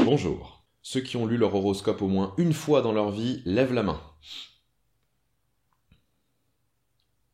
Bonjour. Ceux qui ont lu leur horoscope au moins une fois dans leur vie, lèvent la main.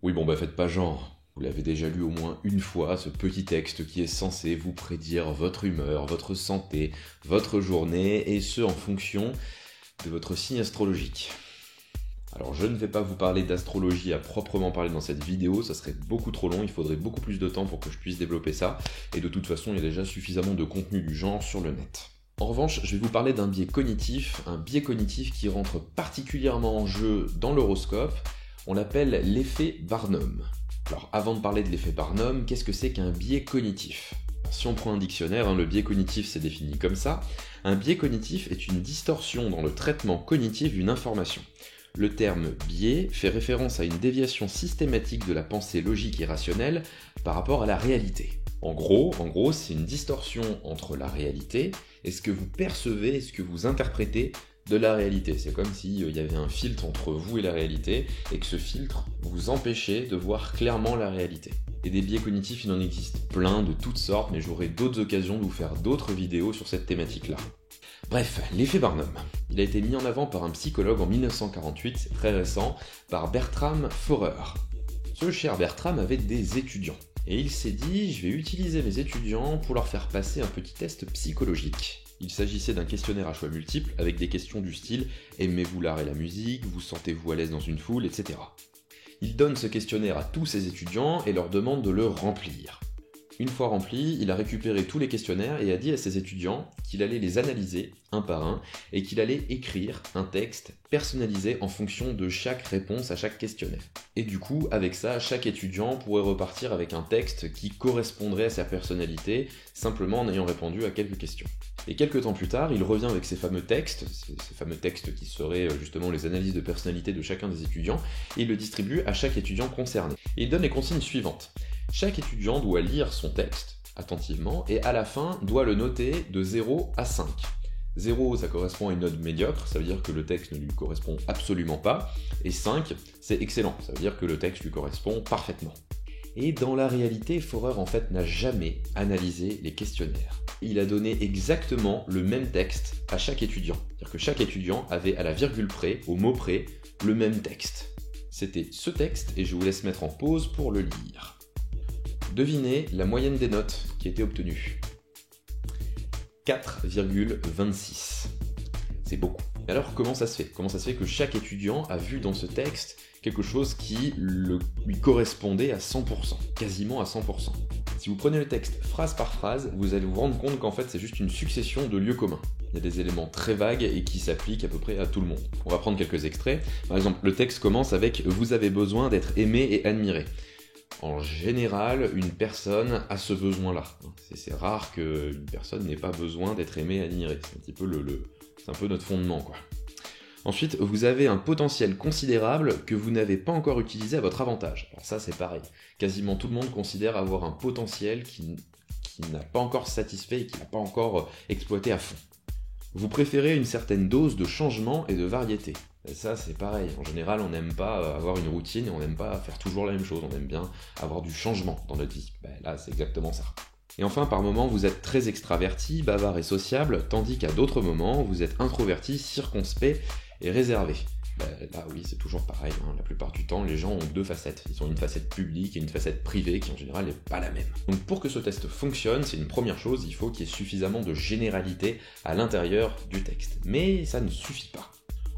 Oui, faites pas genre. Vous l'avez déjà lu au moins une fois, ce petit texte qui est censé vous prédire votre humeur, votre santé, votre journée, et ce en fonction de votre signe astrologique. Alors je ne vais pas vous parler d'astrologie à proprement parler dans cette vidéo, ça serait beaucoup trop long, il faudrait beaucoup plus de temps pour que je puisse développer ça, et de toute façon il y a déjà suffisamment de contenu du genre sur le net. En revanche, je vais vous parler d'un biais cognitif, qui rentre particulièrement en jeu dans l'horoscope, on l'appelle l'effet Barnum. Alors avant de parler de l'effet Barnum, qu'est-ce que c'est qu'un biais cognitif ? Si on prend un dictionnaire, le biais cognitif c'est défini comme ça, un biais cognitif est une distorsion dans le traitement cognitif d'une information. Le terme biais fait référence à une déviation systématique de la pensée logique et rationnelle par rapport à la réalité. En gros, c'est une distorsion entre la réalité et ce que vous percevez et ce que vous interprétez de la réalité. C'est comme s'il y avait un filtre entre vous et la réalité et que ce filtre vous empêchait de voir clairement la réalité. Et des biais cognitifs, il en existe plein de toutes sortes, mais j'aurai d'autres occasions de vous faire d'autres vidéos sur cette thématique-là. Bref, l'effet Barnum. Il a été mis en avant par un psychologue en 1948, c'est très récent, par Bertram Forer. Ce cher Bertram avait des étudiants. Et il s'est dit, je vais utiliser mes étudiants pour leur faire passer un petit test psychologique. Il s'agissait d'un questionnaire à choix multiples avec des questions du style « Aimez-vous l'art et la musique ? Vous sentez-vous à l'aise dans une foule ? etc. » Il donne ce questionnaire à tous ses étudiants et leur demande de le remplir. Une fois rempli, il a récupéré tous les questionnaires et a dit à ses étudiants qu'il allait les analyser un par un et qu'il allait écrire un texte personnalisé en fonction de chaque réponse à chaque questionnaire. Et du coup, avec ça, chaque étudiant pourrait repartir avec un texte qui correspondrait à sa personnalité, simplement en ayant répondu à quelques questions. Et quelques temps plus tard, il revient avec ces fameux textes qui seraient justement les analyses de personnalité de chacun des étudiants, et il le distribue à chaque étudiant concerné. Et il donne les consignes suivantes. Chaque étudiant doit lire son texte attentivement et à la fin doit le noter de 0 à 5. 0, ça correspond à une note médiocre, ça veut dire que le texte ne lui correspond absolument pas, et 5, c'est excellent, ça veut dire que le texte lui correspond parfaitement. Et dans la réalité, Forer n'a jamais analysé les questionnaires. Il a donné exactement le même texte à chaque étudiant. C'est-à-dire que chaque étudiant avait à la virgule près, au mot près, le même texte. C'était ce texte et je vous laisse mettre en pause pour le lire. Devinez la moyenne des notes qui était obtenue. 4,26. C'est beaucoup. Et alors comment ça se fait ? Comment ça se fait que chaque étudiant a vu dans ce texte quelque chose qui lui correspondait à 100%, quasiment à 100%. Si vous prenez le texte phrase par phrase, vous allez vous rendre compte qu'en fait c'est juste une succession de lieux communs. Il y a des éléments très vagues et qui s'appliquent à peu près à tout le monde. On va prendre quelques extraits. Par exemple, le texte commence avec « Vous avez besoin d'être aimé et admiré ». En général, une personne a ce besoin-là. C'est rare qu'une personne n'ait pas besoin d'être aimée et admirée. C'est un peu notre fondement, quoi. Ensuite, vous avez un potentiel considérable que vous n'avez pas encore utilisé à votre avantage. Alors ça, c'est pareil. Quasiment tout le monde considère avoir un potentiel qui n'a pas encore satisfait et qui n'a pas encore exploité à fond. Vous préférez une certaine dose de changement et de variété. Et ça, c'est pareil. En général, on n'aime pas avoir une routine et on n'aime pas faire toujours la même chose. On aime bien avoir du changement dans notre vie. Là, c'est exactement ça. Et enfin, par moments, vous êtes très extraverti, bavard et sociable, tandis qu'à d'autres moments, vous êtes introverti, circonspect et réservé. Là, oui, c'est toujours pareil. La plupart du temps, les gens ont deux facettes. Ils ont une facette publique et une facette privée qui, en général, n'est pas la même. Donc, pour que ce test fonctionne, c'est une première chose, il faut qu'il y ait suffisamment de généralité à l'intérieur du texte. Mais ça ne suffit pas.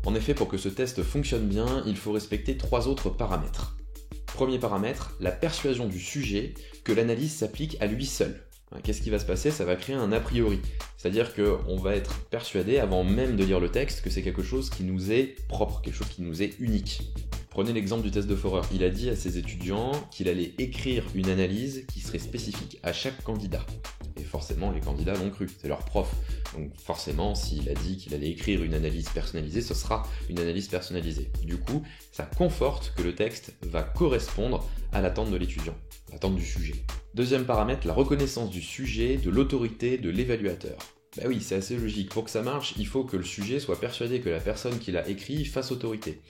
En effet, pour que ce test fonctionne bien, il faut respecter 3 autres paramètres. Premier paramètre, la persuasion du sujet que l'analyse s'applique à lui seul. Qu'est-ce qui va se passer ? Ça va créer un a priori. C'est-à-dire qu'on va être persuadé, avant même de lire le texte, que c'est quelque chose qui nous est propre, quelque chose qui nous est unique. Prenez l'exemple du test de Forer. Il a dit à ses étudiants qu'il allait écrire une analyse qui serait spécifique à chaque candidat. Et forcément, les candidats l'ont cru, c'est leur prof. Donc forcément, s'il a dit qu'il allait écrire une analyse personnalisée, ce sera une analyse personnalisée. Du coup, ça conforte que le texte va correspondre à l'attente de l'étudiant, l'attente du sujet. Deuxième paramètre, la reconnaissance du sujet, de l'autorité, de l'évaluateur. Oui, c'est assez logique. Pour que ça marche, il faut que le sujet soit persuadé que la personne qui l'a écrit fasse autorité.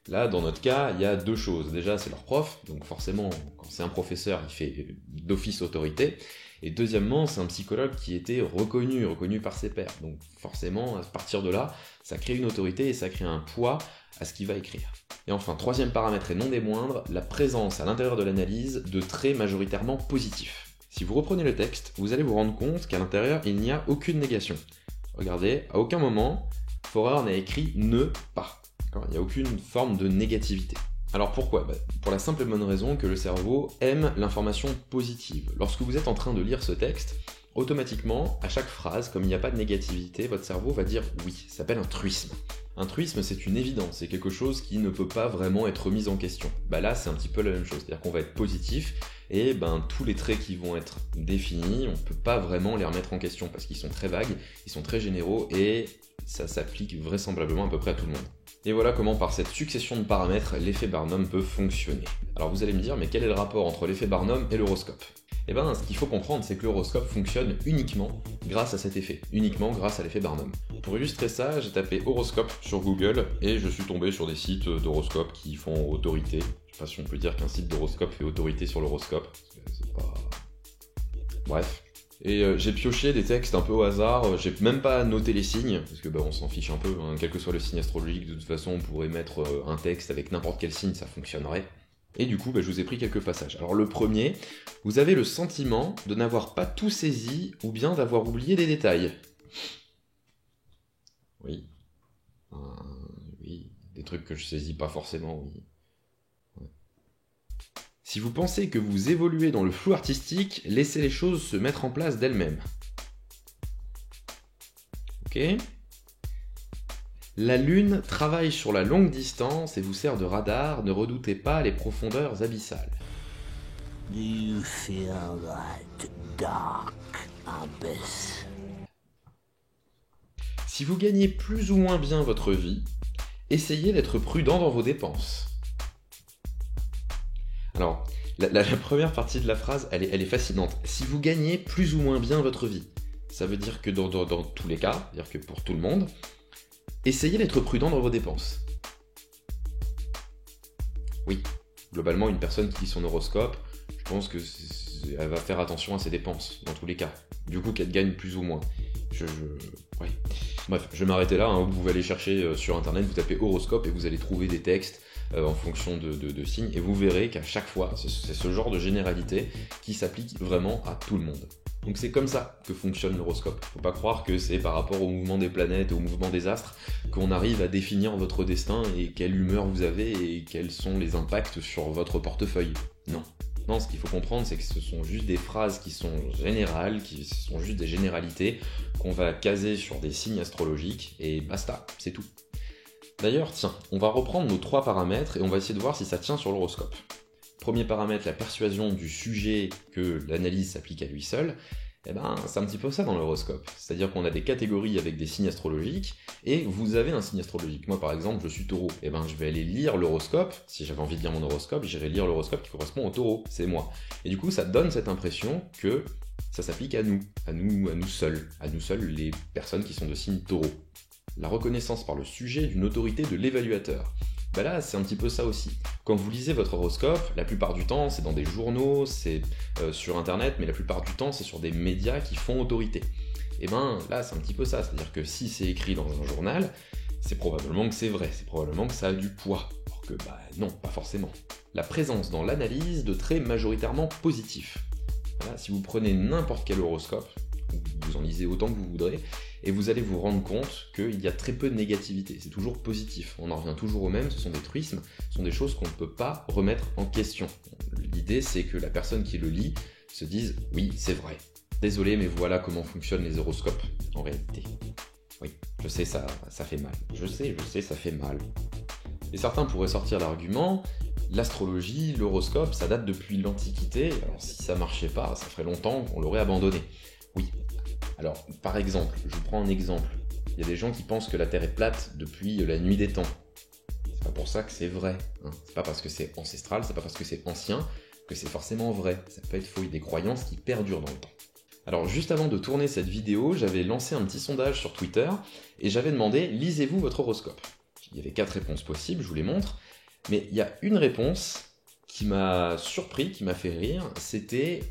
Là, dans notre cas, il y a 2 choses. Déjà, c'est leur prof, donc forcément, quand c'est un professeur, il fait d'office autorité. Et deuxièmement, c'est un psychologue qui était reconnu par ses pairs. Donc forcément, à partir de là, ça crée une autorité et ça crée un poids à ce qu'il va écrire. Et enfin, troisième paramètre et non des moindres, la présence à l'intérieur de l'analyse de traits majoritairement positifs. Si vous reprenez le texte, vous allez vous rendre compte qu'à l'intérieur, il n'y a aucune négation. Regardez, à aucun moment, Forer n'a écrit « ne pas ». Il n'y a aucune forme de négativité. Alors pourquoi ? Pour la simple et bonne raison que le cerveau aime l'information positive. Lorsque vous êtes en train de lire ce texte, automatiquement, à chaque phrase, comme il n'y a pas de négativité, votre cerveau va dire « oui ». Ça s'appelle un truisme. Un truisme, c'est une évidence, c'est quelque chose qui ne peut pas vraiment être remis en question. Là, c'est un petit peu la même chose, c'est-à-dire qu'on va être positif, et tous les traits qui vont être définis, on ne peut pas vraiment les remettre en question, parce qu'ils sont très vagues, ils sont très généraux, et ça s'applique vraisemblablement à peu près à tout le monde. Et voilà comment, par cette succession de paramètres, l'effet Barnum peut fonctionner. Alors vous allez me dire, mais quel est le rapport entre l'effet Barnum et l'horoscope ? Ce qu'il faut comprendre, c'est que l'horoscope fonctionne uniquement grâce à cet effet, uniquement grâce à l'effet Barnum. Pour illustrer ça, j'ai tapé horoscope sur Google et je suis tombé sur des sites d'horoscope qui font autorité. Je sais pas si on peut dire qu'un site d'horoscope fait autorité sur l'horoscope. C'est pas... Bref. Et j'ai pioché des textes un peu au hasard, j'ai même pas noté les signes, parce que on s'en fiche un peu, quel que soit le signe astrologique, de toute façon on pourrait mettre un texte avec n'importe quel signe, ça fonctionnerait. Et du coup, je vous ai pris quelques passages. Alors le premier, vous avez le sentiment de n'avoir pas tout saisi, ou bien d'avoir oublié des détails. Oui. Oui, des trucs que je saisis pas forcément, oui. Ouais. Si vous pensez que vous évoluez dans le flou artistique, laissez les choses se mettre en place d'elles-mêmes. Ok ? La Lune travaille sur la longue distance et vous sert de radar, ne redoutez pas les profondeurs abyssales. Do you feel that dark abyss? Si vous gagnez plus ou moins bien votre vie, essayez d'être prudent dans vos dépenses. Alors, la première partie de la phrase, elle est fascinante. Si vous gagnez plus ou moins bien votre vie, ça veut dire que dans tous les cas, c'est-à-dire que pour tout le monde, essayez d'être prudent dans vos dépenses. Oui, globalement, une personne qui lit son horoscope, je pense que elle va faire attention à ses dépenses, dans tous les cas. Du coup, qu'elle gagne plus ou moins. Ouais. Bref, je vais m'arrêter là, vous pouvez aller chercher sur internet, vous tapez horoscope et vous allez trouver des textes en fonction de signes, et vous verrez qu'à chaque fois, c'est ce genre de généralité qui s'applique vraiment à tout le monde. Donc c'est comme ça que fonctionne l'horoscope. Faut pas croire que c'est par rapport au mouvement des planètes, au mouvement des astres, qu'on arrive à définir votre destin et quelle humeur vous avez et quels sont les impacts sur votre portefeuille. Non. Non, ce qu'il faut comprendre, c'est que ce sont juste des phrases qui sont générales, qui sont juste des généralités qu'on va caser sur des signes astrologiques, et basta, c'est tout. D'ailleurs, tiens, on va reprendre nos 3 paramètres et on va essayer de voir si ça tient sur l'horoscope. Premier paramètre, la persuasion du sujet que l'analyse s'applique à lui seul. C'est un petit peu ça dans l'horoscope. C'est-à-dire qu'on a des catégories avec des signes astrologiques, et vous avez un signe astrologique. Moi, par exemple, je suis taureau. Je vais aller lire l'horoscope. Si j'avais envie de lire mon horoscope, j'irai lire l'horoscope qui correspond au taureau. C'est moi. Et du coup, ça donne cette impression que ça s'applique à nous seuls. À nous seuls, les personnes qui sont de signe taureau. La reconnaissance par le sujet d'une autorité de l'évaluateur. Là, c'est un petit peu ça aussi. Quand vous lisez votre horoscope, la plupart du temps, c'est dans des journaux, c'est sur internet, mais la plupart du temps, c'est sur des médias qui font autorité. Là, c'est un petit peu ça. C'est-à-dire que si c'est écrit dans un journal, c'est probablement que c'est vrai, c'est probablement que ça a du poids. Alors que, non, pas forcément. La présence dans l'analyse de traits majoritairement positifs. Voilà, si vous prenez n'importe quel horoscope, vous en lisez autant que vous voudrez, et vous allez vous rendre compte qu'il y a très peu de négativité, c'est toujours positif, on en revient toujours au même, ce sont des truismes, ce sont des choses qu'on ne peut pas remettre en question. L'idée, c'est que la personne qui le lit se dise « oui, c'est vrai, désolé, mais voilà comment fonctionnent les horoscopes, en réalité. » Oui, je sais, ça fait mal, je sais, ça fait mal. Et certains pourraient sortir l'argument « l'astrologie, l'horoscope, ça date depuis l'Antiquité, alors si ça marchait pas, ça ferait longtemps qu'on l'aurait abandonné. » Oui. Alors, par exemple, je vous prends un exemple. Il y a des gens qui pensent que la Terre est plate depuis la nuit des temps. C'est pas pour ça que c'est vrai. C'est pas parce que c'est ancestral, c'est pas parce que c'est ancien que c'est forcément vrai. Ça peut être faux, il y a des croyances qui perdurent dans le temps. Alors, juste avant de tourner cette vidéo, j'avais lancé un petit sondage sur Twitter et j'avais demandé « lisez-vous votre horoscope ?» Il y avait 4 réponses possibles, je vous les montre. Mais il y a une réponse qui m'a surpris, qui m'a fait rire, c'était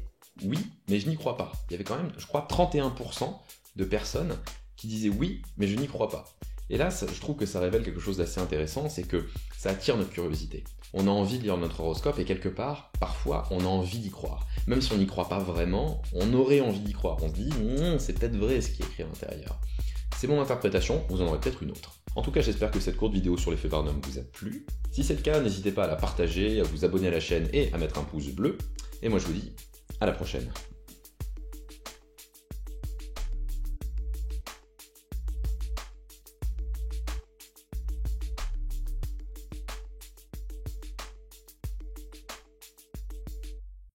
oui, mais je n'y crois pas. Il y avait quand même, je crois, 31% de personnes qui disaient oui, mais je n'y crois pas. Et là, je trouve que ça révèle quelque chose d'assez intéressant, c'est que ça attire notre curiosité. On a envie de lire notre horoscope et quelque part, parfois, on a envie d'y croire. Même si on n'y croit pas vraiment, on aurait envie d'y croire. On se dit, c'est peut-être vrai ce qui est écrit à l'intérieur. C'est mon interprétation, vous en aurez peut-être une autre. En tout cas, j'espère que cette courte vidéo sur l'effet Barnum vous a plu. Si c'est le cas, n'hésitez pas à la partager, à vous abonner à la chaîne et à mettre un pouce bleu. Et moi je vous dis à la prochaine.